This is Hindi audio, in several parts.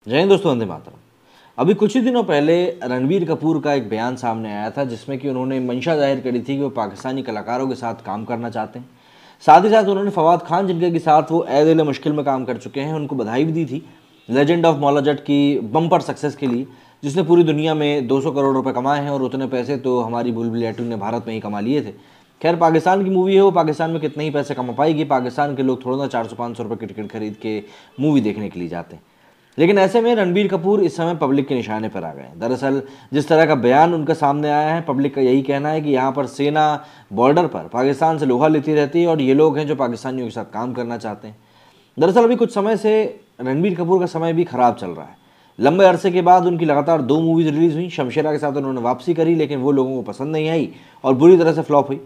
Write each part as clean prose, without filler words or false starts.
जय हिंद दोस्तों, वंदे मातरम। अभी कुछ ही दिनों पहले रणबीर कपूर का एक बयान सामने आया था जिसमें कि उन्होंने मंशा जाहिर करी थी कि वो पाकिस्तानी कलाकारों के साथ काम करना चाहते हैं। साथ ही साथ उन्होंने फवाद खान जिनके के साथ वो ए दिल मुश्किल में काम कर चुके हैं उनको बधाई भी दी थी लेजेंड ऑफ मौला जट की बम्पर सक्सेस के लिए, जिसने पूरी दुनिया में 200 करोड़ रुपए कमाए हैं और उतने पैसे तो हमारी बुलबुल टू ने भारत में ही कमा लिए थे। खैर, पाकिस्तान की मूवी है, वो पाकिस्तान में कितने ही पैसे कमा पाएगी। पाकिस्तान के लोग थोड़ा ना 400-500 रुपये की टिकट खरीद के मूवी देखने के लिए जाते हैं। लेकिन ऐसे में रणबीर कपूर इस समय पब्लिक के निशाने पर आ गए। दरअसल जिस तरह का बयान उनका सामने आया है, पब्लिक का यही कहना है कि यहाँ पर सेना बॉर्डर पर पाकिस्तान से लोहा लेती रहती है और ये लोग हैं जो पाकिस्तानियों के साथ काम करना चाहते हैं। दरअसल अभी कुछ समय से रणबीर कपूर का समय भी खराब चल रहा है। लंबे अरसे के बाद उनकी लगातार 2 मूवीज़ रिलीज़ हुई। शमशेरा के साथ उन्होंने वापसी करी, लेकिन वो लोगों को पसंद नहीं आई और बुरी तरह से फ्लॉप हुई।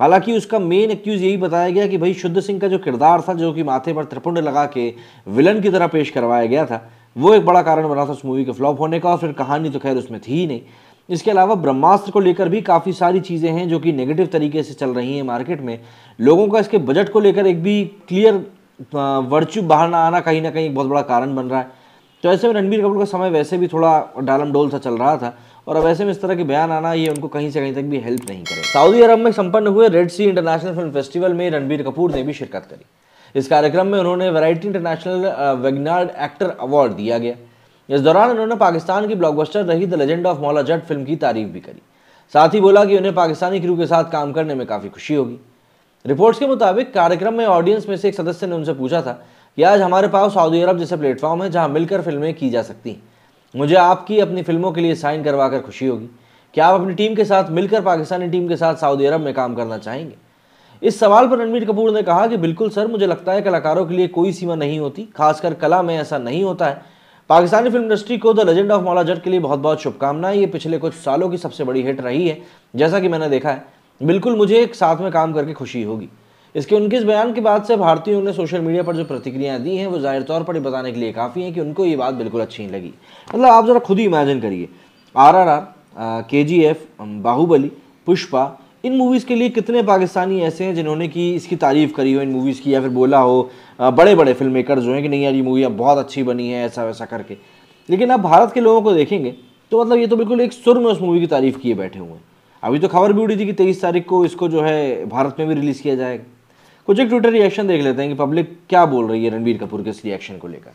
हालांकि उसका मेन एक्यूज़ यही बताया गया कि भाई शुद्ध सिंह का जो किरदार था, जो कि माथे पर त्रिपुंड लगा के विलन की तरह पेश करवाया गया था, वो एक बड़ा कारण बना था उस मूवी के फ्लॉप होने का। और फिर कहानी तो खैर उसमें थी ही नहीं। इसके अलावा ब्रह्मास्त्र को लेकर भी काफ़ी सारी चीज़ें हैं जो कि नेगेटिव तरीके से चल रही हैं मार्केट में। लोगों का इसके बजट को लेकर एक भी क्लियर वर्च्यू बाहर ना आना कहीं ना कहीं एक बहुत बड़ा कारण बन रहा है। तो ऐसे में रणबीर कपूर का समय वैसे भी थोड़ा डालम डोल सा चल रहा था और अब ऐसे में इस तरह के बयान आना ये उनको कहीं से कहीं तक भी हेल्प नहीं करे। सऊदी अरब में संपन्न हुए रेड सी इंटरनेशनल फिल्म फेस्टिवल में रणबीर कपूर ने भी शिरकत करी। इस कार्यक्रम में उन्होंने वैरायटी इंटरनेशनल वेगनार्ड एक्टर अवार्ड दिया गया। इस दौरान उन्होंने पाकिस्तान की ब्लॉकबस्टर रही the legend of Maula Jatt film की तारीफ भी करी। साथ ही बोला कि उन्हें पाकिस्तानी क्रू के साथ काम करने में काफ़ी खुशी होगी। रिपोर्ट्स के मुताबिक कार्यक्रम में ऑडियंस में से एक सदस्य ने उनसे पूछा था कि आज हमारे पास सऊदी अरब जैसे प्लेटफॉर्म है जहां मिलकर फिल्में की जा सकती हैं। मुझे आपकी अपनी फिल्मों के लिए साइन करवा कर खुशी होगी। क्या आप अपनी टीम के साथ मिलकर पाकिस्तानी टीम के साथ सऊदी अरब में काम करना चाहेंगे? इस सवाल पर रणबीर कपूर ने कहा कि बिल्कुल सर, मुझे लगता है कलाकारों के लिए कोई सीमा नहीं होती, खासकर कला में ऐसा नहीं होता है। पाकिस्तानी फिल्म इंडस्ट्री को the legend of Maula Jatt के लिए बहुत बहुत शुभकामनाएं। ये पिछले कुछ सालों की सबसे बड़ी हिट रही है जैसा कि मैंने देखा है। बिल्कुल मुझे एक साथ में काम करके खुशी होगी। इसके उनके इस बयान के बाद से भारतीयों ने सोशल मीडिया पर जो प्रतिक्रियाएं दी हैं वो जाहिर तौर पर बताने के लिए काफ़ी हैं कि उनको ये बात बिल्कुल अच्छी नहीं लगी। मतलब आप ज़रा खुद ही इमेजिन करिए, RRR, KGF, बाहुबली, पुष्पा, इन मूवीज़ के लिए कितने पाकिस्तानी ऐसे हैं जिन्होंने कि इसकी तारीफ़ करी हो इन मूवीज़ की, या फिर बोला हो बड़े बड़े फिल्म मेकर जो हैं कि नहीं यार ये मूवी अब बहुत अच्छी बनी है, ऐसा वैसा करके। लेकिन आप भारत के लोगों को देखेंगे तो मतलब ये तो बिल्कुल एक सुर में उस मूवी की तारीफ़ किए बैठे हुए हैं। अभी तो खबर भी उड़ी थी कि 23 तारीख को इसको जो है भारत में भी रिलीज़ किया जाएगा। कुछ एक ट्विटर रिएक्शन देख लेते हैं कि पब्लिक क्या बोल रही है रणबीर कपूर के इस रिएक्शन को लेकर।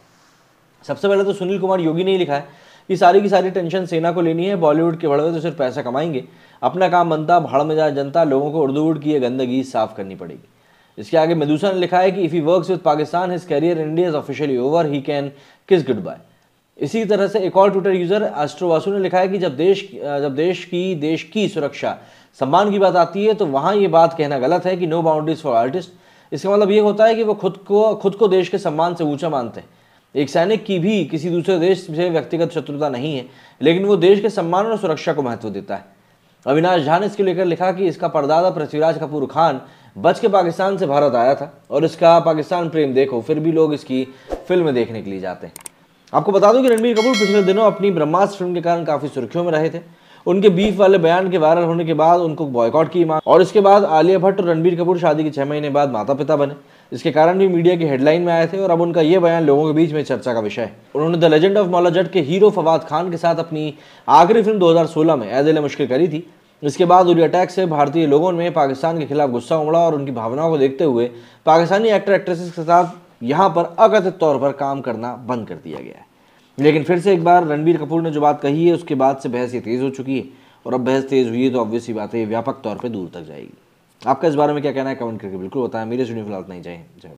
सबसे पहले तो सुनील कुमार योगी ने लिखा है कि सारी की सारी टेंशन सेना को लेनी है, बॉलीवुड के बड़वे तो सिर्फ पैसा कमाएंगे, अपना काम बनता, भाड़ में जाए जनता, लोगों को उर्दूवुड की ये गंदगी साफ करनी पड़ेगी। इसके आगे मेदूसा ने लिखा है कि if he works with Pakistan his career in India is officially over, he can kiss goodbye. इसी तरह से एक और ट्विटर यूजर एस्ट्रोवासु ने लिखा है कि जब देश की सुरक्षा सम्मान की बात आती है तो वहाँ ये बात कहना गलत है कि नो बाउंड्रीज फॉर आर्टिस्ट। इसका मतलब ये होता है कि वो खुद को देश के सम्मान से ऊंचा मानते हैं। एक सैनिक की भी किसी दूसरे देश से व्यक्तिगत शत्रुता नहीं है, लेकिन वो देश के सम्मान और सुरक्षा को महत्व देता है। अविनाश झा ने इसके लेकर लिखा कि इसका परदादा पृथ्वीराज कपूर खान बच के पाकिस्तान से भारत आया था और इसका पाकिस्तान प्रेम देखो, फिर भी लोग इसकी फिल्म देखने के लिए जाते हैं। आपको बता दूं कि रणबीर कपूर पिछले दिनों अपनी ब्रह्मास्त्र फिल्म के कारण काफ़ी सुर्खियों में रहे थे। उनके बीफ वाले बयान के वायरल होने के बाद उनको बॉयकॉट की मांग, और इसके बाद आलिया भट्ट और रणबीर कपूर शादी के 6 महीने बाद माता पिता बने। इसके कारण भी मीडिया की हेडलाइन में आए थे और अब उनका ये बयान लोगों के बीच में चर्चा का विषय है। उन्होंने the legend of Maula Jatt के हीरो फवाद खान के साथ अपनी आखिरी फिल्म 2016 में ए दिल मुश्किल करी थी। इसके बाद उरी अटैक से भारतीय लोगों में पाकिस्तान के खिलाफ गुस्सा उमड़ा और उनकी भावनाओं को देखते हुए पाकिस्तानी एक्टर एक्ट्रेसेस के साथ यहाँ पर अकथित तौर पर काम करना बंद कर दिया गया है। लेकिन फिर से एक बार रणबीर कपूर ने जो बात कही है उसके बाद से बहस ये तेज़ हो चुकी है और अब बहस तेज़ हुई है तो ऑब्वियस ही बात है ये व्यापक तौर पे दूर तक जाएगी। आपका इस बारे में क्या कहना है कमेंट करके बिल्कुल बताएं। मेरे स्टूडियो फिलहाल नहीं जाए।